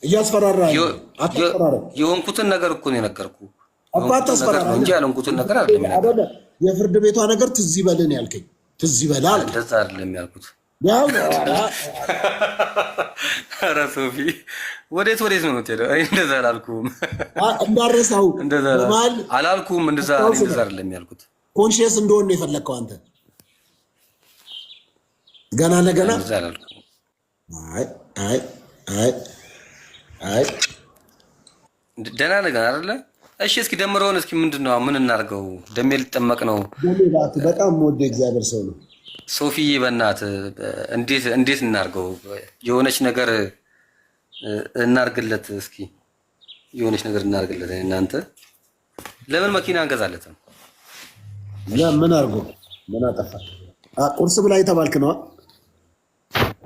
እያስፈራራኝ አትፈራራ። የሆንኩትን ነገር እኮ ነው የነገርኩህ አታስፈራራ እንጂ ያልሆንኩትን ነገር አይደለም። የፍርድ ቤቷ ነገር ትዝ ይበልን ያልከኝ ትዝ ይበላል። እንደዛ አይደለም ያልኩት። ያው ኧረ ሶፊ ወዴት ነው የምትሄደው? እንደዛ አላልኩም። እንዳረሳው አላልኩም። እንደዛ አይደለም ያልኩት። ኮንሺየስ እንደሆነ ነው የፈለግከው አንተ ገና ለገና። አይ ደህና ነገር አይደለ? እሺ እስኪ ደምረውን እስኪ ምንድነው? ምን እናድርገው? ደሜ ልጠመቅ ነው። በጣም ወደ እግዚአብሔር ሰው ነው ሶፊዬ። በእናት እንዴት እናድርገው? የሆነች ነገር እናርግለት እስኪ የሆነች ነገር እናርግለት። እናንተ ለምን መኪና እንገዛለትም? ምን አድርጎ ምን አጠፋ? ቁርስ ብላ የተባልክ ነው?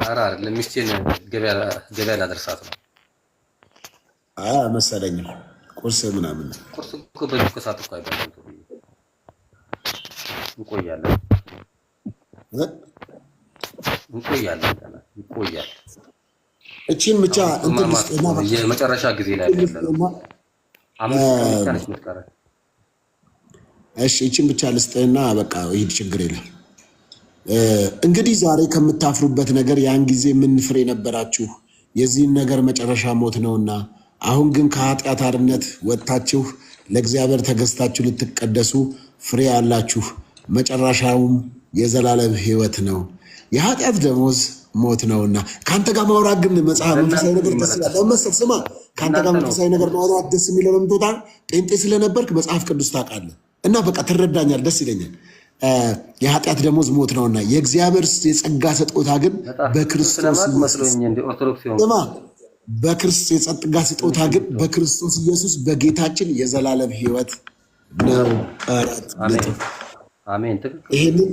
ኧረ አይደለም፣ ሚስቴን ገበያ ላደርሳት ነው። መሰለኝም ቁርስ ምናምን ቁርስ እኮ በዚህ ሰዓት እኮ አይባልም። እንቆያለን ይቆያል። እቺን ብቻ እንትን ልስጥና የመጨረሻ ጊዜ ላይ ያለነው አምስት ቀን ብቻ ነች የምትቀረን። እሺ እቺን ብቻ ልስጥና በቃ ይሄድ፣ ችግር የለም። እንግዲህ ዛሬ ከምታፍሩበት ነገር ያን ጊዜ ምን ፍሬ ነበራችሁ? የዚህን ነገር መጨረሻ ሞት ነውና፣ አሁን ግን ከኃጢአት አርነት ወጥታችሁ ለእግዚአብሔር ተገዝታችሁ ልትቀደሱ ፍሬ አላችሁ፣ መጨረሻውም የዘላለም ሕይወት ነው። የኃጢአት ደሞዝ ሞት ነውና። ከአንተ ጋር ማውራት ግን መጽሐፍ መንፈሳዊ ነገር ደስ ይላል መሰል። ስማ፣ ከአንተ ጋር መንፈሳዊ ነገር ማውራት ደስ የሚለው ለምትወጣ ጴንጤ ስለነበርክ መጽሐፍ ቅዱስ ታውቃለህ እና በቃ ትረዳኛል፣ ደስ ይለኛል። የኃጢአት ደሞዝ ሞት ነውና የእግዚአብሔር የጸጋ ስጦታ ግን በክርስቶስ የጸጋ ስጦታ ግን በክርስቶስ ኢየሱስ በጌታችን የዘላለም ሕይወት ነው። አሜን። ይሄንን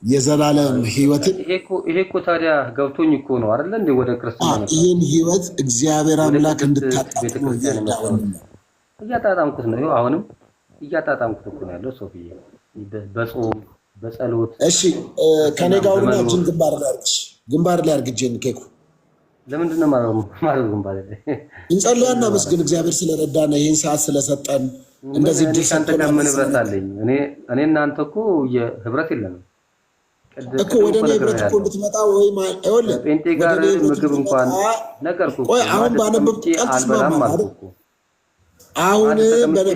የዘላለም ሕይወትን ይሄ እኮ ታዲያ ገብቶኝ እኮ ነው አይደል እንዴ? ወደ ክርስቶስ ይሄን ሕይወት እግዚአብሔር አምላክ እንድታጣጥሙ እያጣጣምኩት ነው። ይኸው አሁንም እያጣጣምኩት እኮ ነው ያለው ሶፊዬ፣ በጾም በጸሎት። እሺ ከኔ ጋር ሁላችን ግንባር ላይ አርግጄን ኬኩ ለምንድን ነው ማለት ግንባር ላይ እንጸልያና መስገን እግዚአብሔር ስለረዳና ይሄን ሰዓት ስለሰጠን። እንደዚህ ድርሻ አንተ ጋር ምን ህብረት አለኝ? እኔ እናንተ እኮ የህብረት የለንም እኮ። ወደ እኔ ህብረት እኮ እንድትመጣ ወይ አይወለ ጴንጤ ጋር ምግብ እንኳን ነገርኩ እኮ። አሁን ባነበብኩ ቃል ትስማማለህ? አሁን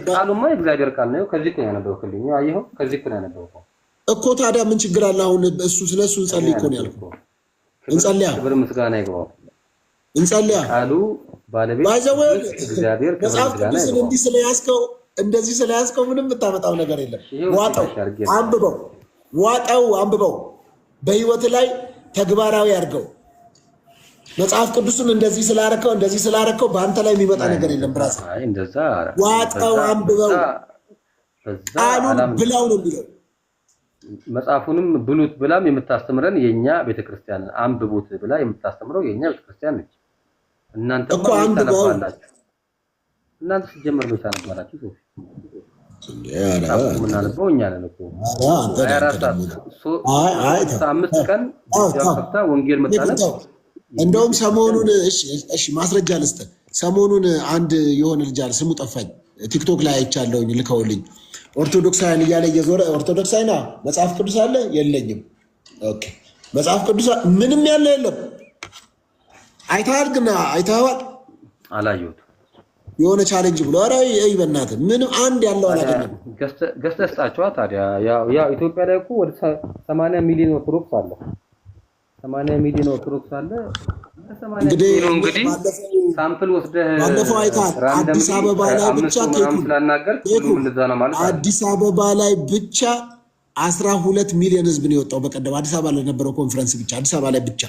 ቃሉማ የእግዚአብሔር ቃል ነው። ከዚህ እኮ ነው ያነበብክልኝ። አየኸው፣ ከዚህ እኮ ነው ያነበብከው እኮ። ታዲያ ምን ችግር አለ? አሁን እሱ ስለሱ እንጸልይ እኮ ነው ያልኩህ። እንጸልያ፣ ክብር ምስጋና ይግባው። እንጸልያ ቃሉ ባለቤት እግዚአብሔር ክብር ምስጋና ይግባው። እንደዚህ ስለያዝከው ምንም የምታመጣው ነገር የለም። ዋጠው፣ አንብበው፣ በህይወት ላይ ተግባራዊ አድርገው። መጽሐፍ ቅዱስን እንደዚህ ስላረከው በአንተ ላይ የሚመጣ ነገር የለም። ብራስ ዋጠው፣ አንብበው፣ ቃሉን ብላው ነው የሚለው። መጽሐፉንም ብሉት ብላም የምታስተምረን የኛ ቤተክርስቲያን፣ አንብቡት ብላ የምታስተምረው የኛ ቤተክርስቲያን ነች። እናንተ እኮ አንብበው። እናንተ ሲጀመር ነው ታነባላችሁ። ምን አነበው እኛ ነን እኮ አምስት ቀን ያፈታ ወንጌል መጣለት። እንደውም ሰሞኑን እሺ ማስረጃ ልስጥህ። ሰሞኑን አንድ የሆነ ልጅ አለ፣ ስሙ ጠፋኝ፣ ቲክቶክ ላይ አይቻለሁኝ፣ ልከውልኝ። ኦርቶዶክሳውያን እያለ እየዞረ ኦርቶዶክሳዊና መጽሐፍ ቅዱስ አለ የለኝም። ኦኬ መጽሐፍ ቅዱስ ምንም ያለ የለም። አይተሃል? ግን አይተኸዋል? አላየሁትም። የሆነ ቻሌንጅ ብሎ ኧረ በእናትህ ምንም አንድ ያለው አላገኘም። ገዝተህ ስጣቸዋ ታዲያ። ያው ኢትዮጵያ ላይ እኮ ወደ 80 ሚሊዮን ኦርቶዶክስ አለ። 80 ሚሊዮን ኦርቶዶክስ አለ። እንግዲህ ሳምፕል ወስደህ ባለፈው አይተሃል። አዲስ አበባ ላይ ብቻ አዲስ አበባ ላይ ብቻ 12 ሚሊዮን ህዝብ ነው የወጣው በቀደም አዲስ አበባ ላይ ነበረው ኮንፈረንስ ብቻ አዲስ አበባ ላይ ብቻ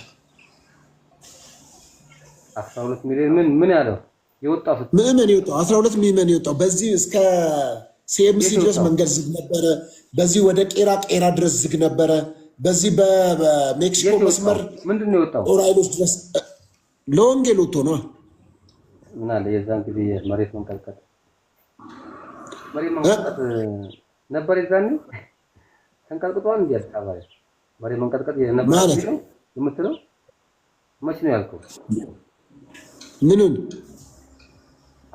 12 ሚሊዮን ምን ያለው የወጣው ምዕመን የወጣው 12 ምዕመን የወጣው። በዚህ እስከ ሲኤምሲ ድረስ መንገድ ዝግ ነበረ። በዚህ ወደ ቄራ ድረስ ዝግ ነበረ። በዚህ በሜክሲኮ መስመር ምንድነው የወጣው? ጦር ኃይሎች ድረስ ለወንጌል ወጥቶ ነው። ምን አለ የዛን ጊዜ መሬት መንቀጥቀጥ ነበር። የዛን ተንቀጥቅጧል እንዴ? አባይ መሬት መንቀጥቀጥ ነበር የምትለው መች ነው ያልከው? ምኑን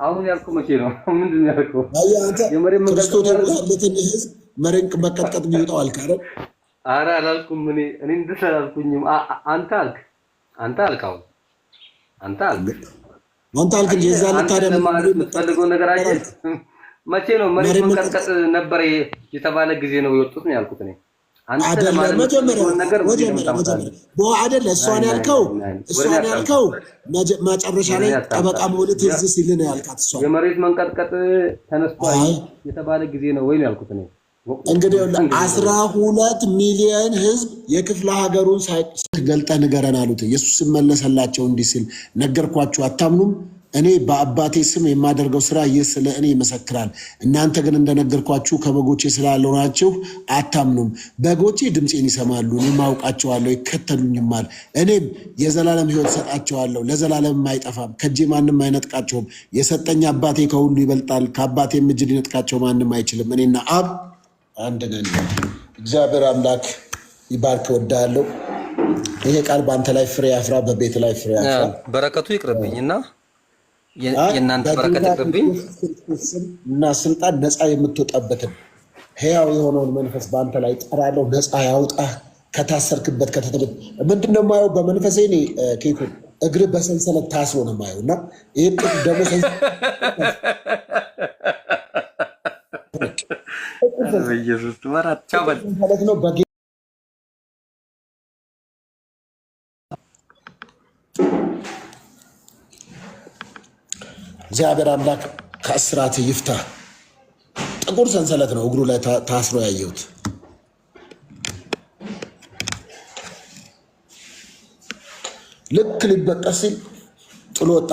አሁን ያልኩህ መቼ ነው? ምንድን ነው ያልኩህ? አንተ ክርስቶስ የሞተለትን ህዝብ መሬት መቀጥቀጥ ቢወጣው አልካረ ኧረ አላልኩም። እኔ እንደዛ አላልኩኝም። አንተ አልክ አሁን አንተ አልክ እንጂ እዛ ልታደም ማለት የምትፈልገው ነገር አይደል? መቼ ነው መሬት መንቀጥቀጥ ነበር የተባለ ጊዜ ነው የወጡት ነው ያልኩት እኔ። አንተ ለማለት ነገር አይደል? እሷን ያልከው መጨረሻ ላይ ጠበቃ መውለት እዚህ ሲል ነው ያልካት። እሷ የመሬት መንቀጥቀጥ ተነስቷል የተባለ ጊዜ ነው ወይ ነው ያልኩት እኔ። እንግዲህ 12 ሚሊዮን ህዝብ የክፍለ ሀገሩን ሳይገልጠ ንገረን አሉት። ኢየሱስ መለሰላቸው እንዲህ ሲል ነገርኳችሁ አታምኑም? እኔ በአባቴ ስም የማደርገው ስራ ይህ ስለ እኔ ይመሰክራል። እናንተ ግን እንደነገርኳችሁ ከበጎቼ ስላልሆናችሁ አታምኑም። በጎቼ ድምፄን ይሰማሉ፣ እኔም አውቃቸዋለሁ፣ ይከተሉኝማል። እኔም የዘላለም ሕይወት ሰጣቸዋለሁ፣ ለዘላለም አይጠፋም፣ ከእጄ ማንም አይነጥቃቸውም። የሰጠኝ አባቴ ከሁሉ ይበልጣል፣ ከአባቴም እጅ ሊነጥቃቸው ማንም አይችልም። እኔና አብ አንድ ነን። እግዚአብሔር አምላክ ይባርክ። እወድሃለሁ። ይሄ ቃል በአንተ ላይ ፍሬ ያፍራ፣ በቤት ላይ ፍሬ ያፍራ። በረከቱ ይቅርብኝና የእናንተ በረከት ይቅርብኝ እና ስልጣን ነፃ የምትወጣበትን ሕያው የሆነውን መንፈስ በአንተ ላይ ጠራለሁ። ነፃ ያውጣ ከታሰርክበት ከተተበት ምንድነው የማየው በመንፈሴ እኔ ኬኩ እግር በሰንሰለት ታስሮ ነው የማየው እና ይሄ ደግሞ ሰንሰለት ነው። እግዚአብሔር አምላክ ከእስራት ይፍታ። ጥቁር ሰንሰለት ነው እግሩ ላይ ታስሮ ያየሁት። ልክ ሊበጠስ ሲል ጥሎ ወጣ።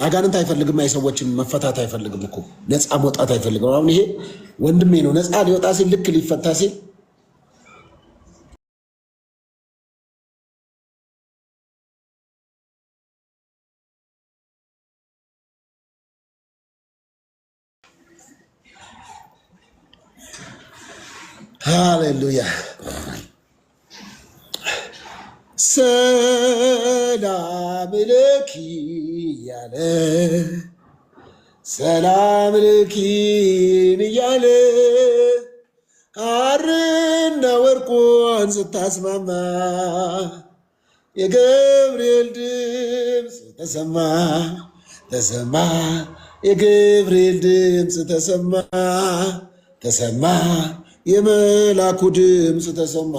አጋንንት አይፈልግም፣ የሰዎችን መፈታት አይፈልግም እኮ ነፃ መውጣት አይፈልግም። አሁን ይሄ ወንድሜ ነው ነፃ ሊወጣ ሲል ልክ ሊፈታ ሲል ሃሌሉያ ሰላም ለኪ እያለ ሰላም ለኪን እያለ ሐርና ወርቁን ስታስማማ የገብርኤል ድምፅ ተሰማ ተሰማ የገብርኤል ድምፅ ተሰማ ተሰማ የመላኩ ድምፅ ተሰማ።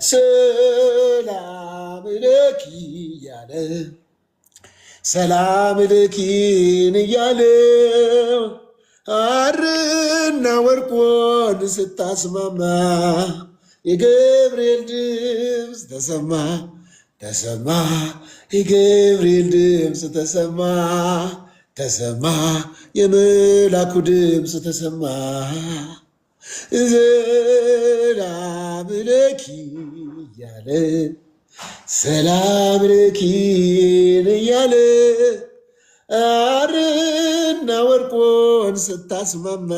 ሰላም ለኪ እያለ ሰላም ለኪን እያለ ሐርና ወርቁን ስታስማማ የገብርኤል ድምፅ ተሰማ ተሰማ የገብርኤል ድምፅ ተሰማ ተሰማ የመላኩ ድምፅ ተሰማ። ሰላም ለኪ እያለ ሰላም ለኪን እያለ ሐርና ወርቁን ስታስማማ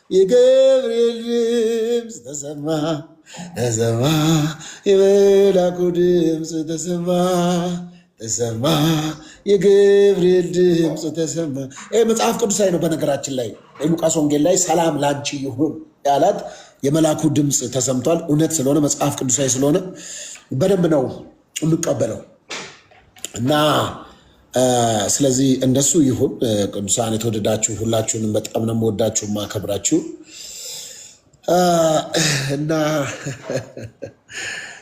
የገብርኤል ድምፅ ተሰማ ተሰማ የመላኩ ድምፅ ተሰማ ተሰማ የገብርኤል ድምፅ ተሰማ። ይህ መጽሐፍ ቅዱሳዊ ነው። በነገራችን ላይ ሉቃስ ወንጌል ላይ ሰላም ላንቺ ይሁን ያላት የመላኩ ድምፅ ተሰምቷል። እውነት ስለሆነ መጽሐፍ ቅዱሳዊ ስለሆነ በደንብ ነው የምቀበለው እና ስለዚህ እንደሱ ይሁን። ቅዱሳን የተወደዳችሁ ሁላችሁንም በጣም ነው የምወዳችሁ የማከብራችሁ እና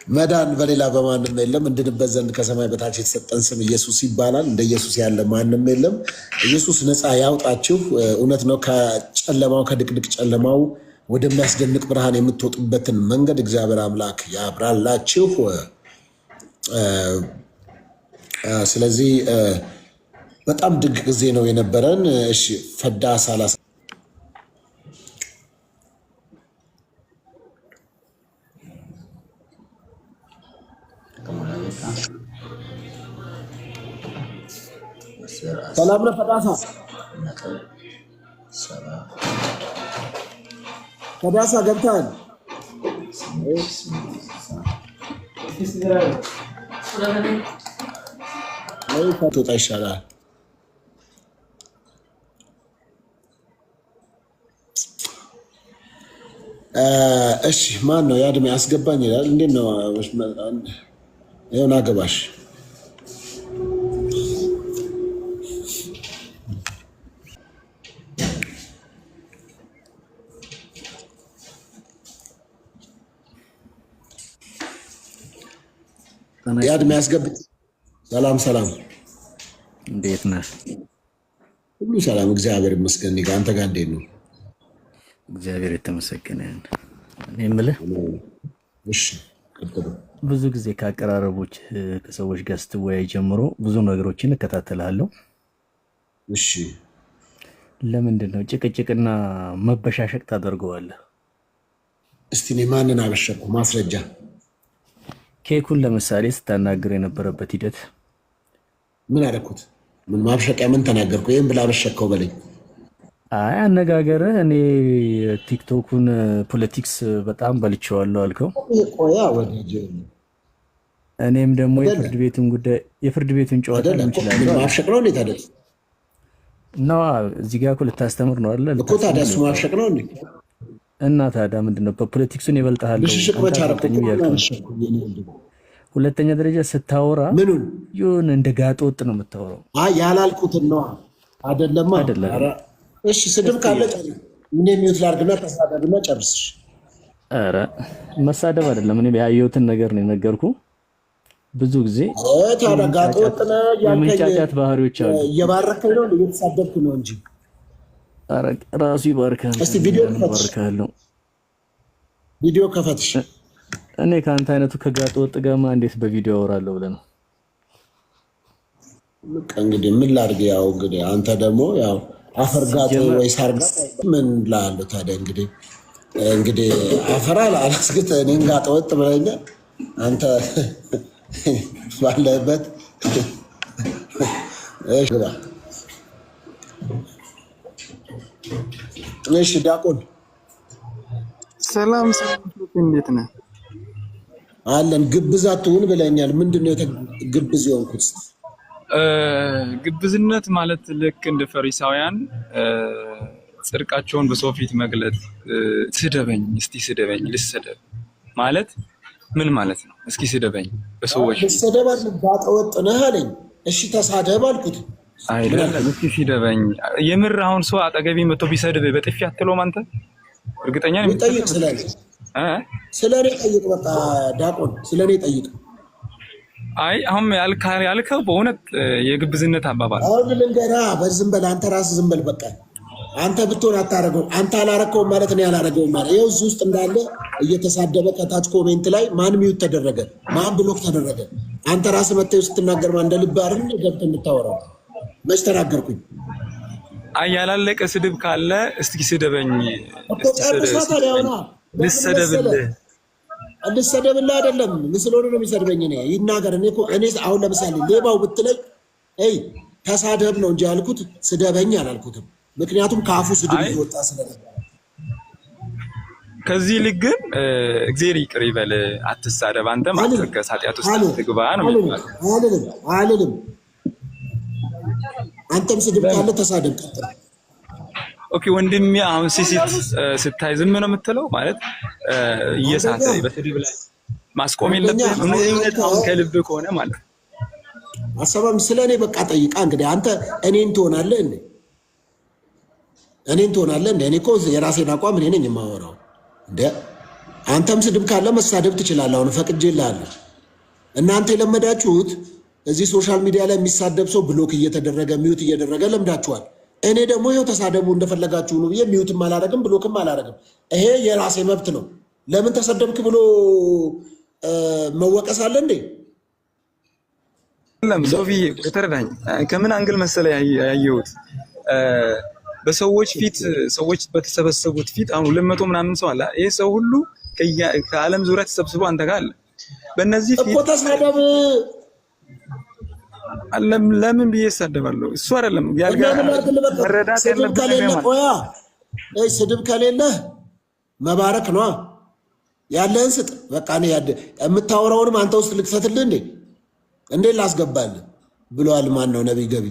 መዳን በሌላ በማንም የለም፣ እንድንበት ዘንድ ከሰማይ በታች የተሰጠን ስም ኢየሱስ ይባላል። እንደ ኢየሱስ ያለ ማንም የለም። ኢየሱስ ነፃ ያውጣችሁ። እውነት ነው። ከጨለማው ከድቅድቅ ጨለማው ወደሚያስደንቅ ብርሃን የምትወጡበትን መንገድ እግዚአብሔር አምላክ ያብራላችሁ። ስለዚህ በጣም ድንቅ ጊዜ ነው የነበረን። እሺ ፈዳ ሳላስ ሰላም ነው። ፈዳሳ ገብታል። አይ ከተወጣ ይሻላል። እሺ ማን ነው ያድሜ አስገባኝ ይላል። እንዴት ነው ይሁን አገባሽ? ያድሜ አስገብኝ። ሰላም ሰላም፣ እንዴት ነህ? ሁሉ ሰላም እግዚአብሔር ይመስገን። አንተ ጋር እንዴት ነው? እግዚአብሔር የተመሰገነ ይሁን። እኔ የምልህ እሺ፣ ብዙ ጊዜ ከአቀራረቦች ከሰዎች ጋር ስትወያይ ጀምሮ ብዙ ነገሮችን እከታተላለሁ። እሺ፣ ለምንድን ነው ጭቅጭቅና መበሻሸቅ ታደርገዋለህ? እስቲ እኔ ማንን አበሸቅኩ? ማስረጃ። ኬኩን ለምሳሌ ስታናግር የነበረበት ሂደት ምን አደረኩት? ምን ማብሸቂያ ምን ተናገርኩ? ይህም ብላ አበሸቅከው በለኝ። አይ አነጋገርህ፣ እኔ ቲክቶኩን ፖለቲክስ በጣም በልቼዋለሁ አልከው። ቆያ ወዳጅ፣ እኔም ደግሞ የፍርድ ቤቱን ጨዋታ እንችላለን። ማብሸቅ ነው እንዴ ታዲያ? ነው እዚህ ጋር እኮ ልታስተምር ነው አይደል እኮ ታዲያ። እሱ ማብሸቅ ነው እንዴ? እና ታዲያ ምንድነው? በፖለቲክሱን ይበልጣል። ሁለተኛ ደረጃ ስታወራ ምኑን ይሁን እንደ ጋጥ ወጥ ነው የምታወራው። አይ ያላልኩትን ነው አይደለም። እሺ ስድብ ካለ ምን የሚውት ላርግና ተሳደብና ጨርስሽ። ኧረ መሳደብ አይደለም፣ እኔ ያየሁትን ነገር ነው የነገርኩ። ብዙ ጊዜ ታዲያ ጋጥ ወጥ ነው የመንጫጫት ባህሪዎች አሉ። እየባረከኝ ነው እየተሳደብኩ ነው እንጂ ራሱ ይባርካል። እስቲ ቪዲዮ ከፈትሽ። እኔ ከአንተ አይነቱ ከጋጥ ወጥ ጋማ እንዴት በቪዲዮ አወራለሁ ብለህ ነው? እንግዲህ ምን ላድርግ? ያው እንግዲህ አንተ ደግሞ ያው አፈርጋጥ ወይ ሳርጋጥ ምን ላለው ታዲያ? እንግዲህ አፈራ አላስግጥ እኔን ጋጥ ወጥ ብለኛል። አንተ ባለበት እሺ ዲያቆን ሰላም ሰላም፣ እንዴት ነህ? አለን። ግብዝ አትሁን ብለኛል። ምንድነው ግብዝ የሆንኩት? ግብዝነት ማለት ልክ እንደ ፈሪሳውያን ጽድቃቸውን በሰው ፊት መግለጥ። ስደበኝ፣ እስቲ ስደበኝ፣ ልሰደብ ማለት ምን ማለት ነው? እስኪ ስደበኝ በሰዎች ፊት። ልሰደብ አይደል? ጋጠ ወጥ ነህ አለኝ። እሺ ተሳደብ አልኩት። አይደለም እስኪ ሲደበኝ። የምር አሁን ሰው አጠገቢ መጥቶ ቢሰድብ በጥፊ አትለውም አንተ? እርግጠኛ ነኝ። ጠይቅ፣ ስለኔ ጠይቅ። በቃ ዲያቆን ስለኔ ጠይቅ። አይ አሁን ያልከው በእውነት የግብዝነት አባባል። አሁን ልንገርህ፣ በዝም በል አንተ ራስህ ዝም በል። በቃ አንተ ብትሆን አታረገው። አንተ አላረከውም ማለት እኔ አላረገውም ማለት። ይኸው እዚህ ውስጥ እንዳለ እየተሳደበ ከታች ኮሜንት ላይ ማን ሚዩት ተደረገ፣ ማን ብሎክ ተደረገ። አንተ ራስህ መተህ ስትናገር እንደ ልብህ አይደል ገብተህ የምታወራው? መች ተናገርኩኝ? አይ ያላለቀ ስድብ ካለ እስኪ ስደበኝ። ልሰደብልህ አይደለም ምስሎን ነው የሚሰድበኝ። ይናገር። እኔ አሁን ለምሳሌ ሌባው ብትለኝ ተሳደብ ነው እንጂ ያልኩት ስደበኝ አላልኩትም። ምክንያቱም ከአፉ ስድብ ይወጣ ስለነበር። ከዚህ ልክ ግን እግዚአብሔር ይቅር ይበል፣ አትሳደብ፣ አንተ ማትከስ ኃጢአት ውስጥ ትግባ ነው የሚባለው። አልልም። አንተም ስድብ ካለ ተሳደብ፣ ቀጥል። ኦኬ ወንድሜ፣ አሁን ሲሲት ስታይ ዝም ነው የምትለው ማለት እየሳተ በስድብ ላይ ማስቆም የለብህም። እውነታውን ከልብ ከሆነ ማለት አሰባም ስለኔ በቃ ጠይቃ። እንግዲህ አንተ እኔን ትሆናለህ እንዴ? እኔ እኮ የራሴን አቋም እኔ ነኝ የማወራው እንደ አንተም ስድብ ካለ መሳደብ ትችላለህ። አሁን ፈቅጄልሃለሁ። እናንተ የለመዳችሁት እዚህ ሶሻል ሚዲያ ላይ የሚሳደብ ሰው ብሎክ እየተደረገ ሚዩት እየደረገ ለምዳችኋል። እኔ ደግሞ ይኸው ተሳደቡ እንደፈለጋችሁ ነው ብዬ ሚዩትም አላረግም ብሎክም አላረግም። ይሄ የራሴ መብት ነው። ለምን ተሰደብክ ብሎ መወቀስ አለ እንዴ? ሶፊ ተረዳኝ። ከምን አንግል መሰለ ያየሁት በሰዎች ፊት ሰዎች በተሰበሰቡት ፊት አሁን 200 ምናምን ሰው አለ። ይሄ ሰው ሁሉ ከዓለም ዙሪያ ተሰብስቦ አንተ ጋር አለ። በእነዚህ ፊት እኮ ተሳደብ ለምን ብዬ እሳደባለሁ? እሱ አይደለም መረዳት ያለብህ። ስድብ ከሌለ መባረክ ነዋ። ያለህን ስጥ። በቃ የምታወራውንም አንተ ውስጥ ልክፈትልህ እንዴ? እንዴት ላስገባልህ? ብሏል። ማን ነው ነቢይ ገቢ?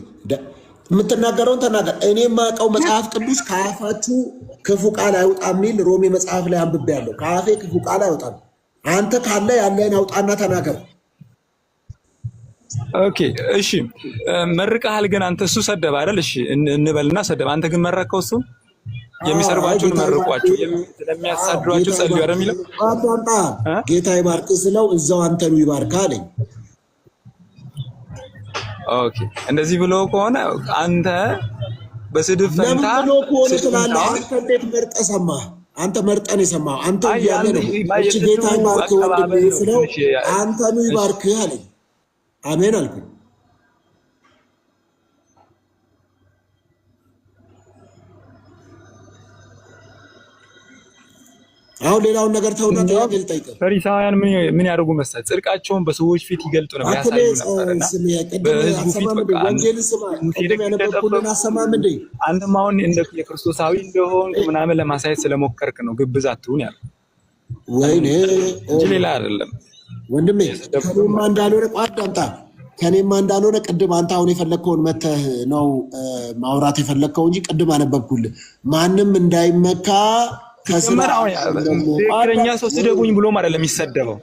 የምትናገረውን ተናገር። እኔ የማውቀው መጽሐፍ ቅዱስ ከአፋችሁ ክፉ ቃል አይውጣ የሚል ሮሜ መጽሐፍ ላይ አንብቤያለሁ። ከአፌ ክፉ ቃል አይወጣም። አንተ ካለ ያለህን አውጣና ተናገር። ኦኬ እሺ፣ መርቀሃል ግን አንተ እሱ ሰደበ አይደል? እሺ እንበልና ሰደበ። አንተ ግን መረቀው እሱ የሚሰርባችሁን መርቋቸው ለሚያሳድሯችሁ ጸልዩ አይደል የሚለው? አጣጣ ጌታ ይባርክ ስለው እዛው አንተኑ ይባርክ አለኝ። ኦኬ እንደዚህ ብሎ ከሆነ አንተ በስድብ ፈንታ አንተ እንዴት መርጠህ ሰማህ? አንተ መርጠን የሰማህ አንተ እያለ ነው። እቺ ጌታ ይባርክ ወንድሜ ስለው አንተኑ ይባርክ አለኝ። አሜን አልኩኝ። አሁን ሌላውን ነገር ተውና ጠይቀኝ። ፈሪሳውያን ምን ያደርጉ መሰለህ? ጽድቃቸውን በሰዎች ፊት ይገልጡ ነበር፣ ያሳዩ ነበርና በህዝቡ ፊት በቃ አንተም አሁን እንደ የክርስቶሳዊ እንደሆን ምናምን ለማሳየት ስለሞከርክ ነው ግብዝ አትሁን ያልኩህ። ወይኔ እንጂ ሌላ አይደለም ወንድሜ። ከኔማ እንዳልሆነ ቋዳምጣ ከኔማ እንዳልሆነ ቅድም አንተ አሁን የፈለግከውን መተህ ነው ማውራት የፈለግከው እንጂ ቅድም አነበብኩልህ። ማንም እንዳይመካ ትክክለኛ ሰው ስደቡኝ ብሎ ማለት ለሚሰደበው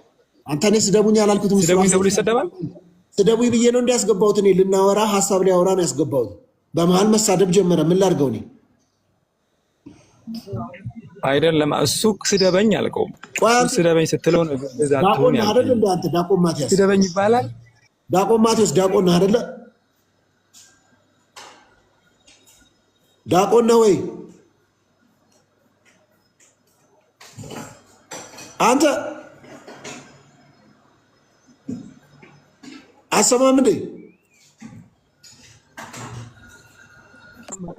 አንተ እኔ ስደቡኝ አላልኩትም። ስደቡኝ ተብሎ ይሰደባል። ስደቡኝ ብዬ ነው እንዲያስገባሁት። እኔ ልናወራ ሀሳብ ሊያወራ ነው ያስገባሁት። በመሀል መሳደብ ጀመረ። ምን ላድርገው? እኔ አይደለም እሱ ስደበኝ አልከው። ስደበኝ ስትለው ነው ዳቆን አይደል? እንደ አንተ ዳቆን ማቲያስ ስደበኝ ይባላል። ዳቆን ማቲያስ ዳቆን አይደለ? ዳቆን ነው ወይ አንተ? አሰማም እንዴ?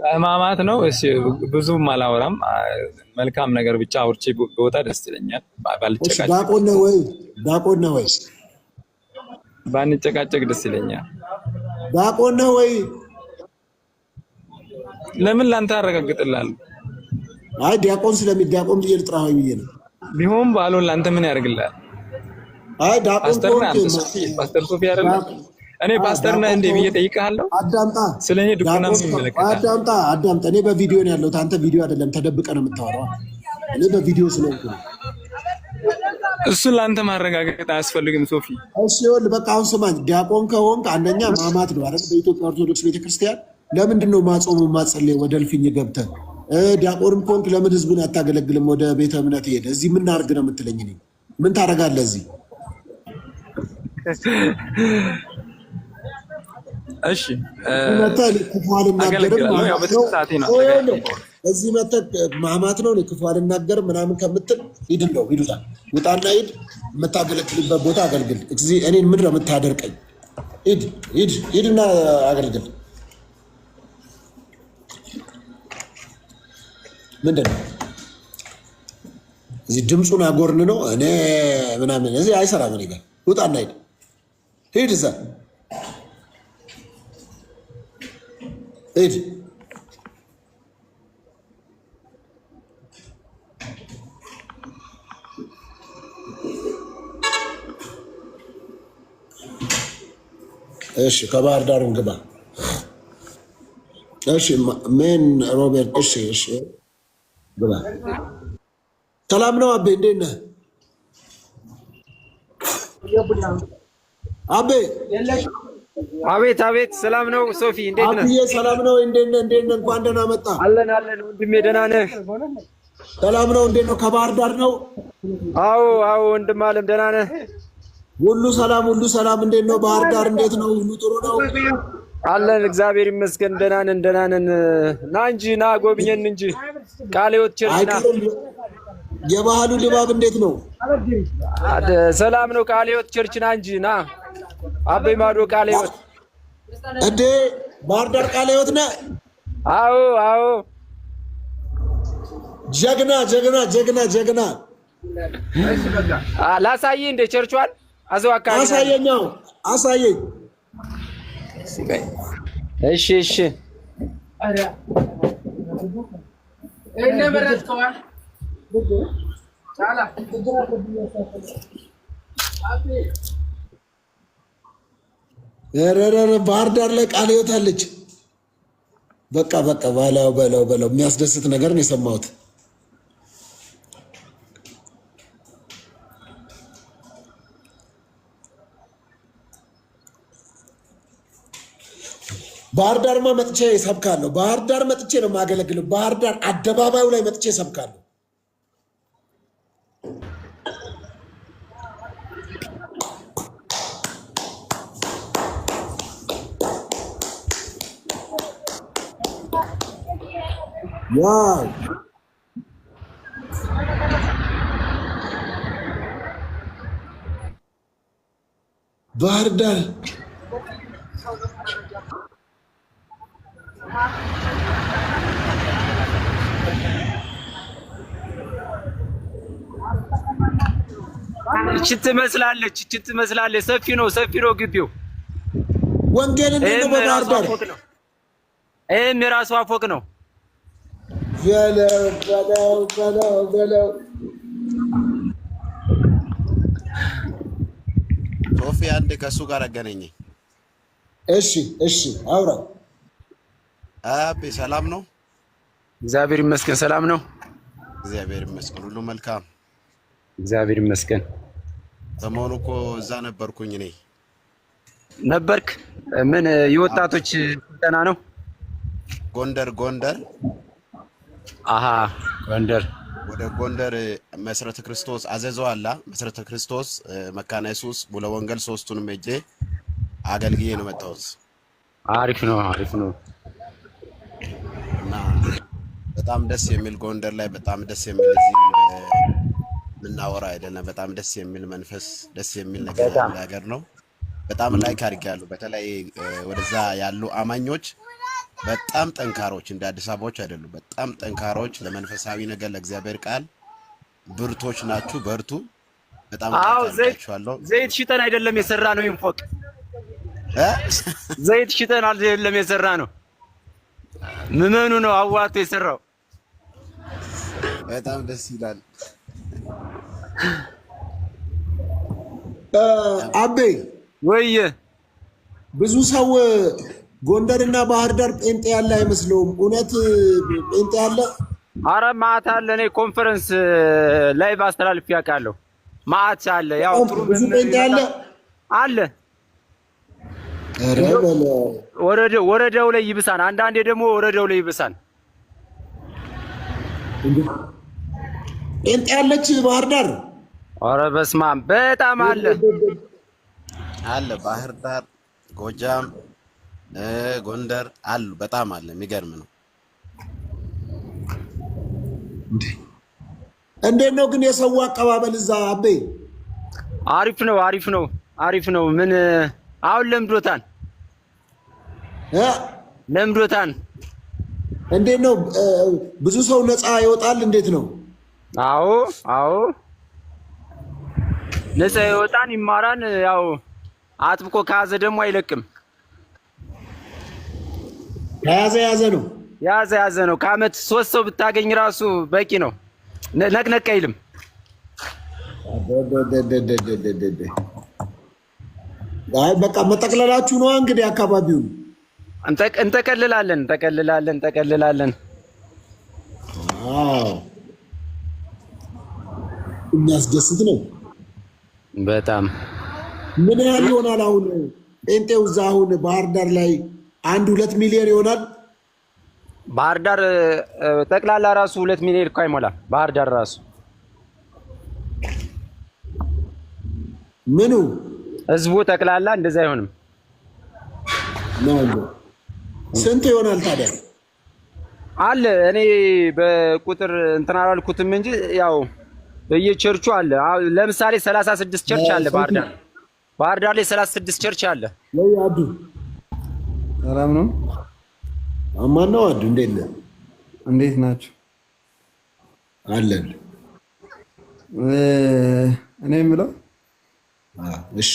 ህማማት ነው። እሺ ብዙም አላወራም። መልካም ነገር ብቻ አውርቼ በወጣ ደስ ይለኛል። ባልጨቃጨቅ ዳቆን ነው ወይ? ዳቆን ነው ወይ? ባንጨቃጨቅ ደስ ይለኛል። ዳቆን ነው ወይ? ለምን ላንተ አረጋግጥልሃለሁ? አይ ዲያቆን ስለሚዲያቆን ብዬ ልጥራው ብዬ ነው። ቢሆን ባሎን ላንተ ምን ያደርግልሃል? አይ ዳቆን ፓስተር ሶፊ አይደለም። እኔ ፓስተር ነህ እንዴ ብዬ ጠይቀሃለሁ። አዳምጣ ስለኔ ዱክና ምን ይመለከታል? አዳምጣ። እኔ በቪዲዮ ነው ያለሁት። አንተ ቪዲዮ አይደለም ተደብቀ ነው የምታወራው። እኔ በቪዲዮ ስለሆንኩ ነው። እሱን ላንተ ማረጋገጥ አያስፈልግም ሶፊ። እሺ ይኸውልህ በቃ አሁን ስማኝ። ዲያቆን ከሆንክ አንደኛ ማማት ነው አይደል? በኢትዮጵያ ኦርቶዶክስ ቤተክርስቲያን ለምንድን ነው ማጾሙ ማጸለይ ወደ እልፍኝ ገብተህ? ዲያቆንም ከሆንክ ለምን ህዝቡን አታገለግልም? ወደ ቤተ እምነት ሄደ እዚህ ምን አድርግ ነው የምትለኝ? እኔ ምን ታደርጋለህ እዚህ? እሺ ክፉ አልናገርም እዚህ መተህ ማማት ነው። ክፉ አልናገርም ምናምን ከምትል ሂድ፣ እንደው ሂዱታ ውጣና ሂድ፣ የምታገለግልበት ቦታ አገልግል። እኔን ምንድን ነው የምታደርቀኝ? ሂድና አገልግል። ምንድን ነው እዚህ ድምፁን አጎርን ነው እኔ ምናምን እዚህ አይሰራም። እኔ ጋር ውጣና ሂድ እዛ ሂድ። እሺ ከባህር ዳርም ግባ። እሺ ሜን ሮቤርት። እሺ ግባ። ሰላም ነው አቤ፣ እንዴት ነህ አቤ? አቤት አቤት፣ ሰላም ነው ሶፊ፣ እንዴት ነህ? አብዬ ሰላም ነው፣ እንዴት ነህ? እንኳን ደህና መጣ። አለን ወንድሜ፣ ደህና ነህ? ሰላም ነው፣ እንዴት ነው? ከባህር ዳር ነው? አዎ ወንድም አለም፣ ደህና ነህ? ሁሉ ሰላም። እንዴት ነው ባህር ዳር? እንዴት ነው? ሁሉ ጥሩ ነው? አለን፣ እግዚአብሔር ይመስገን፣ ደህና ነን። ና እንጂ ና ጎብኘን እንጂ ቃለ ሕይወት ቸርች ና። የባህሉ ድባብ እንዴት ነው? ሰላም ነው። ቃለ ሕይወት ቸርች ና እንጂ ና። አበይ ማዶ ቃለ ሕይወት እንዴ! ባህር ዳር ቃለ ሕይወት ነህ? አዎ። ጀግና። ላሳይህ እንደ ቸርቿን አዘው አካባቢ አሳየኝ። እሺ ረረረ ባህር ዳር ላይ ቃለ ሕይወት አለች። በቃ በለው የሚያስደስት ነገር ነው የሰማሁት። ባህር ዳርማ መጥቼ ሰብካለሁ። ባህር ዳር መጥቼ ነው የማገለግለው። ባህር ዳር አደባባዩ ላይ መጥቼ ሰብካለሁ። ዋው ባህር ዳር እቺ ትመስላለች። ሰፊ ነው ግቢው። ወንጌል እንዴት ነው በባህር ዳር? ይሄም የራሷ ፎቅ ነው። በለው ሶፊ አንድ ከሱ ጋር አገናኘኝ። እሺ አውራ። አቤ ሰላም ነው? እግዚአብሔር ይመስገን ሰላም ነው። እግዚአብሔር ይመስገን ሁሉ መልካም። እግዚአብሔር ይመስገን። ሰሞኑ እኮ እዛ ነበርኩኝ እኔ። ነበርክ? ምን የወጣቶች ስልጠና ነው? ጎንደር አሃ ጎንደር። ወደ ጎንደር መሰረተ ክርስቶስ አዘዘው አላ መሰረተ ክርስቶስ መካነ ኢየሱስ ሙሉ ወንጌል ሶስቱንም ሄጄ አገልግዬ ነው መጣሁት። አሪፍ ነው። እና በጣም ደስ የሚል ጎንደር ላይ በጣም ደስ የሚል እዚህ ምናወራ አይደለም። በጣም ደስ የሚል መንፈስ ደስ የሚል ነገር ነው። በጣም ላይክ አድርጌያለሁ። በተለይ ወደዛ ያሉ አማኞች በጣም ጠንካሮች እንደ አዲስ አበባዎች አይደሉም። በጣም ጠንካሮች ለመንፈሳዊ ነገር ለእግዚአብሔር ቃል ብርቶች ናችሁ። በርቱ። በጣም ታውቃላችኋለሁ። ዘይት ሽጠን አይደለም የሰራ ነው ይንፎቅ ዘይት ሽጠን አይደለም የሰራ ነው። ምመኑ ነው አዋቶ የሰራው። በጣም ደስ ይላል። አቤ ወየ ብዙ ሰው ጎንደርና ባህር ዳር ጴንጤ ያለ አይመስለውም። እውነት ጴንጤ ያለ? አረ ማታ አለ። እኔ ኮንፈረንስ ላይ ባስተላልፍ ያውቃለሁ። ማታ አለ። ያው ጥሩ ብዙ ጴንጤ አለ። ወረዳው ላይ ይብሳን። አንዳንዴ ደግሞ ወረዳው ላይ ይብሳን። ጴንጤ ያለች ባህር ዳር? አረ በስመ አብ በጣም አለ። ባህር ዳር፣ ጎጃም፣ ጎንደር አሉ። በጣም አለ። የሚገርም ነው። እንዴት ነው ግን የሰው አቀባበል እዛ አቤ? አሪፍ ነው። ምን አሁን ለምዶታል። እንዴት ነው ብዙ ሰው ነፃ ይወጣል? እንዴት ነው? አዎ ነፃ ይወጣን ይማራን። ያው አጥብቆ ከያዘ ደግሞ አይለቅም። ያዘ ነው። ከአመት 3 ሰው ብታገኝ ራሱ በቂ ነው። ነቅነቅ አይልም። አይ በቃ መጠቅለላችሁ ነው እንግዲህ አካባቢውን እንጠቀልላለን። አዎ የሚያስደስት ነው በጣም። ምን ያህል ይሆናል አሁን ጴንጤው እዛ አሁን ባህር ዳር ላይ 1-2 ሚሊዮን ይሆናል? ባህር ዳር ጠቅላላ ራሱ 2 ሚሊዮን እኮ አይሞላም። ባህር ዳር ራሱ ምኑ ህዝቡ ጠቅላላ እንደዛ አይሆንም። ስንት ይሆናል ታዲያ? አለ እኔ በቁጥር እንትን አላልኩትም እንጂ ያው በየቸርቹ አለ። ለምሳሌ 36 ቸርች አለ ባህር ዳር ላይ 36 ቸርች አለ። ወይ አዱ ሰላም ነው? አማን ነው። አዱ እንዴት ናችሁ? አለን። እኔ የምለው እሺ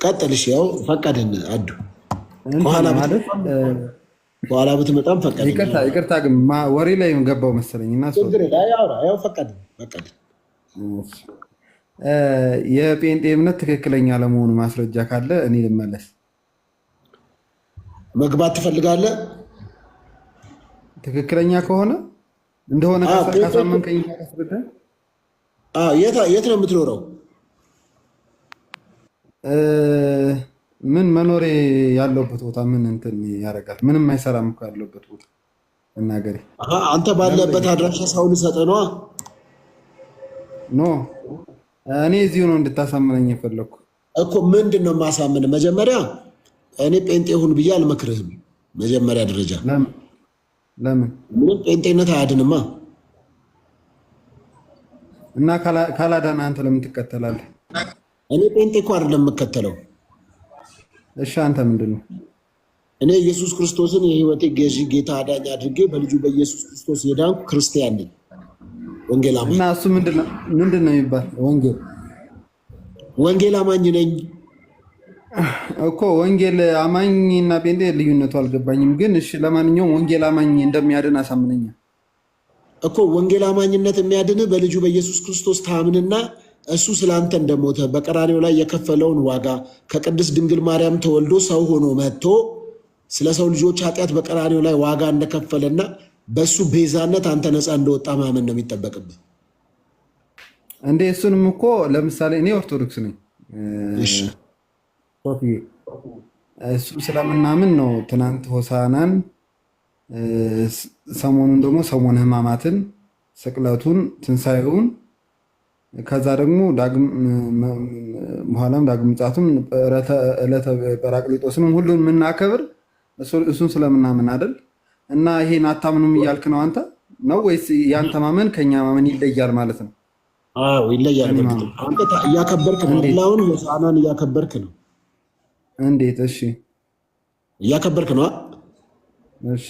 ቀጥልሽ። ያው ፈቀድን አዱ በኋላ ብትመጣም ፈቀድን። ይቅርታ ግን ወሬ ላይ ገባው መሰለኝ እና ያው ፈቀድን። የጴንጤ እምነት ትክክለኛ ለመሆኑ ማስረጃ ካለ እኔ ልመለስ። መግባት ትፈልጋለህ? ትክክለኛ ከሆነ እንደሆነ ካሳመንከኝ ካስረዳኝ። የት ነው የምትኖረው? ምን መኖሬ ያለበት ቦታ ምን እንትን ያደርጋል? ምንም አይሰራም እኮ ያለበት ቦታ መናገሬ። አንተ ባለበት አድራሻ ሰው ልሰጥህ ነዋ። ኖ እኔ እዚሁ ነው እንድታሳምነኝ የፈለግኩ እኮ። ምንድን ነው የማሳምን? መጀመሪያ እኔ ጴንጤ ሁን ብዬ አልመክርህም። መጀመሪያ ደረጃ ለምን? ምንም ጴንጤነት አያድንማ። እና ካላዳና አንተ ለምን ትከተላለህ? እኔ ጴንጤ እኮ አይደለም የምከተለው። እሺ አንተ ምንድን ነው? እኔ ኢየሱስ ክርስቶስን የህይወቴ ገዢ ጌታ አዳኝ አድርጌ በልጁ በኢየሱስ ክርስቶስ የዳንኩ ክርስቲያን ነኝ። ወንጌል አማኝ። እና እሱ ምንድን ነው የሚባል? ወንጌል አማኝ ነኝ እኮ። ወንጌል አማኝ እና ጴንጤ ልዩነቱ አልገባኝም። ግን እሺ ለማንኛውም ወንጌል አማኝ እንደሚያድን አሳምነኛ እኮ። ወንጌል አማኝነት የሚያድንህ በልጁ በኢየሱስ ክርስቶስ ታምንና እሱ ስለአንተ እንደሞተ በቀራኔው ላይ የከፈለውን ዋጋ ከቅድስት ድንግል ማርያም ተወልዶ ሰው ሆኖ መጥቶ ስለ ሰው ልጆች ኃጢአት በቀራኔው ላይ ዋጋ እንደከፈለና በእሱ ቤዛነት አንተ ነፃ እንደወጣ ማመን ነው የሚጠበቅብህ። እንዴ እሱንም እኮ ለምሳሌ እኔ ኦርቶዶክስ ነኝ። እሱ ስለምናምን ነው ትናንት ሆሳናን፣ ሰሞኑን ደግሞ ሰሞነ ሕማማትን፣ ስቅለቱን፣ ትንሣኤውን ከዛ ደግሞ በኋላም ዳግም ምጽአቱን ዕለተ ጰራቅሊጦስንም ሁሉን የምናከብር እሱን ስለምናምን አይደል? እና ይሄን አታምኑም እያልክ ነው አንተ ነው ወይስ ያንተ ማመን ከኛ ማመን ይለያል ማለት ነው? አዎ ይለያል። አንተ እያከበርክ ነው። ሌላውን ሆሳናን እያከበርክ ነው። እንዴት? እሺ እያከበርክ ነው። እሺ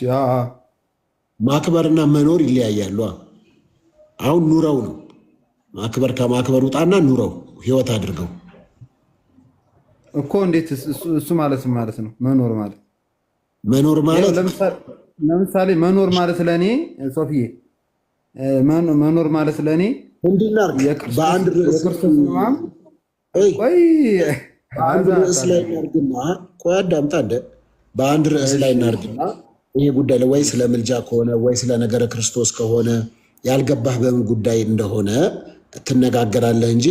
ማክበርና መኖር ይለያያሉ። አሁን ኑረው ነው ማክበር። ከማክበር ውጣና ኑረው ህይወት አድርገው እኮ። እንዴት? እሱ ማለት ነው መኖር ማለት ለምሳሌ መኖር ማለት ለእኔ ሶፊዬ መኖር ማለት ለእኔ በአንድ ርዕስ ላይ እናድርግና ቆይ አዳምጣ እንደ በአንድ ርዕስ ላይ እናድርግና ይሄ ጉዳይ ወይ ስለ ምልጃ ከሆነ ወይ ስለ ነገረ ክርስቶስ ከሆነ ያልገባህ በምን ጉዳይ እንደሆነ ትነጋገራለህ እንጂ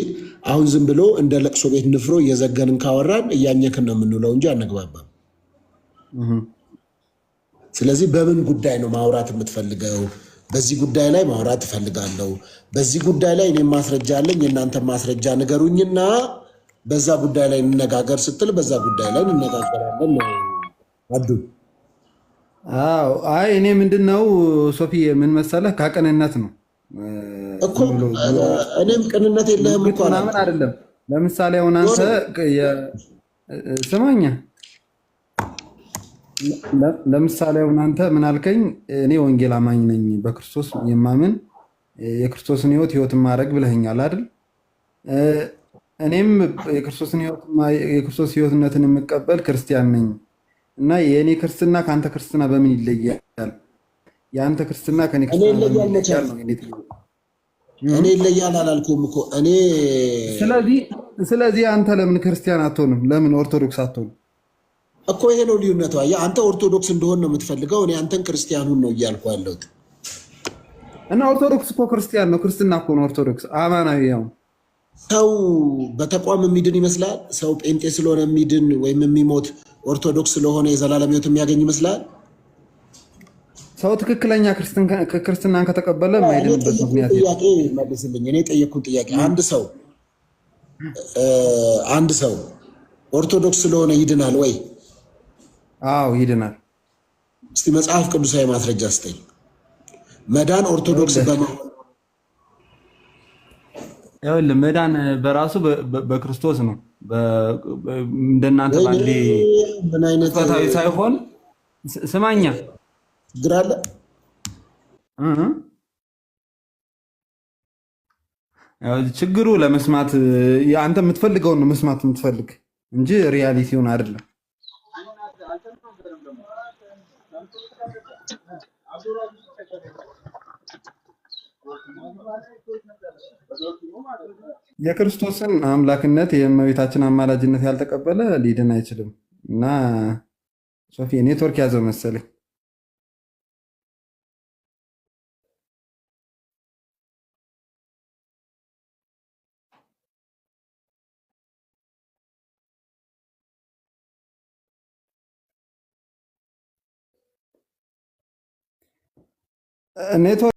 አሁን ዝም ብሎ እንደ ለቅሶ ቤት ንፍሮ እየዘገንን ካወራን እያኘክን ነው የምንውለው እንጂ አንግባባም። ስለዚህ በምን ጉዳይ ነው ማውራት የምትፈልገው? በዚህ ጉዳይ ላይ ማውራት እፈልጋለሁ፣ በዚህ ጉዳይ ላይ እኔም ማስረጃ አለኝ፣ የእናንተ ማስረጃ ንገሩኝና በዛ ጉዳይ ላይ እንነጋገር ስትል በዛ ጉዳይ ላይ እንነጋገራለን። አዱ አይ እኔ ምንድነው ሶፊዬ ምን መሰለህ ከቅንነት ነው እኮ። እኔም ቅንነት የለህም እኮ ምናምን አይደለም። ለምሳሌ አሁን አንተ ስማኛ፣ ለምሳሌ አሁን አንተ ምን አልከኝ? እኔ ወንጌል አማኝ ነኝ በክርስቶስ የማምን የክርስቶስን ህይወት ማድረግ ብለኸኛል አይደል? እኔም የክርስቶስ ህይወትነትን የምቀበል ክርስቲያን ነኝ እና የእኔ ክርስትና ከአንተ ክርስትና በምን ይለያል? የአንተ ክርስትና ከኔ ክርስትና በምን ይለያል ነው? እኔ ይለያል አላልኩም እኮ እኔ። ስለዚህ አንተ ለምን ክርስቲያን አትሆንም? ለምን ኦርቶዶክስ አትሆንም እኮ? ይሄ ነው ልዩነቱ። አየህ፣ አንተ ኦርቶዶክስ እንደሆን ነው የምትፈልገው፣ እኔ አንተን ክርስቲያኑን ነው እያልኩ ያለሁት። እና ኦርቶዶክስ እኮ ክርስቲያን ነው፣ ክርስትና እኮ ነው ኦርቶዶክስ አማናዊ። ያው ሰው በተቋም የሚድን ይመስላል። ሰው ጴንጤ ስለሆነ የሚድን ወይም የሚሞት ኦርቶዶክስ ስለሆነ የዘላለም ህይወት የሚያገኝ ይመስላል። ሰው ትክክለኛ ክርስትናን ከተቀበለ የማይድንበት ምክንያት ጥያቄ መልስልኝ። እኔ የጠየቅኩት ጥያቄ አንድ ሰው ኦርቶዶክስ ስለሆነ ይድናል ወይ? አዎ ይድናል። እስቲ መጽሐፍ ቅዱሳዊ ማስረጃ ስጠኝ። መዳን ኦርቶዶክስ ይኸውልህ መዳን በራሱ በክርስቶስ ነው። እንደናንተ ባንዴ ምን አይነት ፈታዊ ሳይሆን ስማኛ ችግር አለ? ችግሩ ለመስማት አንተ የምትፈልገውን ነው መስማት የምትፈልግ እንጂ ሪያሊቲውን አይደለም። የክርስቶስን አምላክነት የእመቤታችን አማላጅነት ያልተቀበለ ሊድን አይችልም። እና ሶፊ ኔትወርክ ያዘው መሰለኝ። ኔትወርክ